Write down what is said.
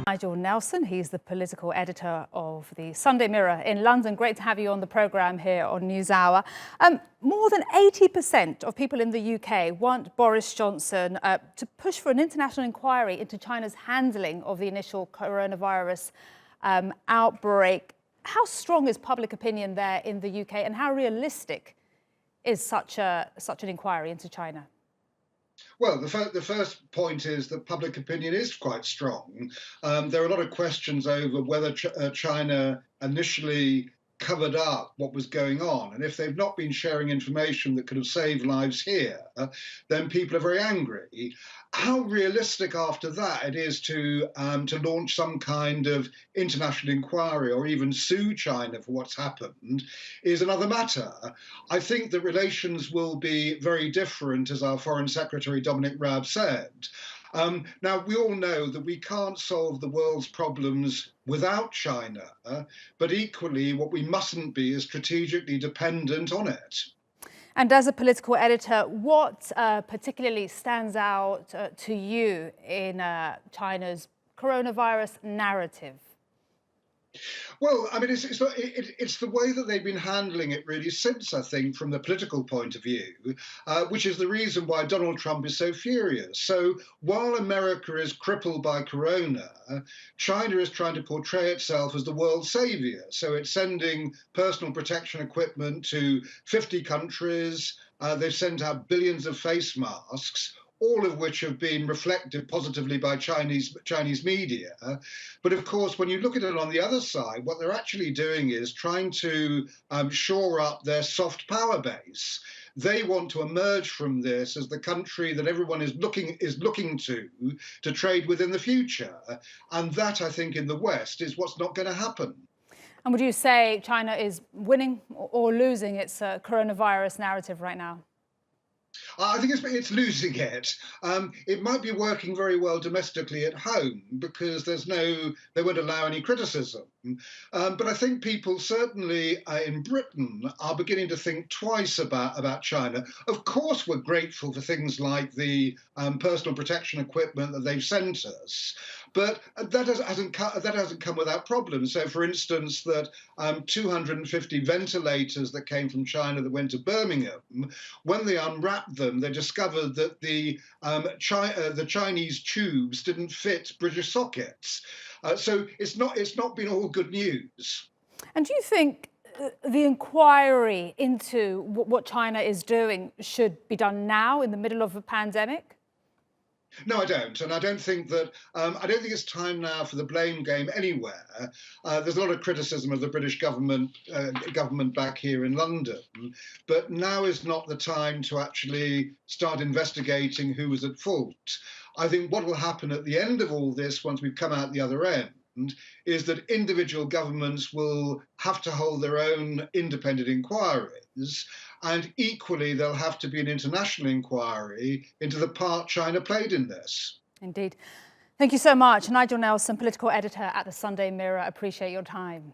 Nigel Nelson, he's the political editor of the Sunday Mirror in London. Great to have you on the programme here on NewsHour. More than 80% of people in the UK want Boris Johnson to push for an international inquiry into China's handling of the initial coronavirus outbreak. How strong is public opinion there in the UK, and how realistic is such an inquiry into China? Well, the first point is that public opinion is quite strong. There are a lot of questions over whether China initially covered up what was going on. And if they've not been sharing information that could have saved lives here, then people are very angry. How realistic after that it is to launch some kind of international inquiry or even sue China for what's happened is another matter. I think that relations will be very different, as our Foreign Secretary Dominic Raab said. Now, we all know that we can't solve the world's problems without China, but equally what we mustn't be is strategically dependent on it. And as a political editor, what particularly stands out to you in China's coronavirus narrative? Well, I mean, it's the way that they've been handling it really since, I think, from the political point of view, which is the reason why Donald Trump is so furious. So while America is crippled by corona, China is trying to portray itself as the world's savior. So it's sending personal protection equipment to 50 countries. They've sent out billions of face masks, all of which have been reflected positively by Chinese media. But of course, when you look at it on the other side, what they're actually doing is trying to shore up their soft power base. They want to emerge from this as the country that everyone is looking to trade with in the future. And that, I think, in the West is what's not going to happen. And would you say China is winning or losing its coronavirus narrative right now? I think it's losing it. It might be working very well domestically at home because they won't allow any criticism. But I think people certainly in Britain are beginning to think twice about China. Of course, we're grateful for things like the personal protection equipment that they've sent us, but that hasn't come without problems. So, for instance, that 250 ventilators that came from China that went to Birmingham, when they unwrapped them, they discovered that the Chinese tubes didn't fit British sockets. So it's not been all good news. And do you think the inquiry into what China is doing should be done now in the middle of a pandemic? No, I don't, and I don't think it's time now for the blame game anywhere. There's a lot of criticism of the British government back here in London, but now is not the time to actually start investigating who was at fault. I think what will happen at the end of all this, once we've come out the other end, is that individual governments will have to hold their own independent inquiries, and equally there'll have to be an international inquiry into the part China played in this. Indeed. Thank you so much. Nigel Nelson, political editor at the Sunday Mirror. Appreciate your time.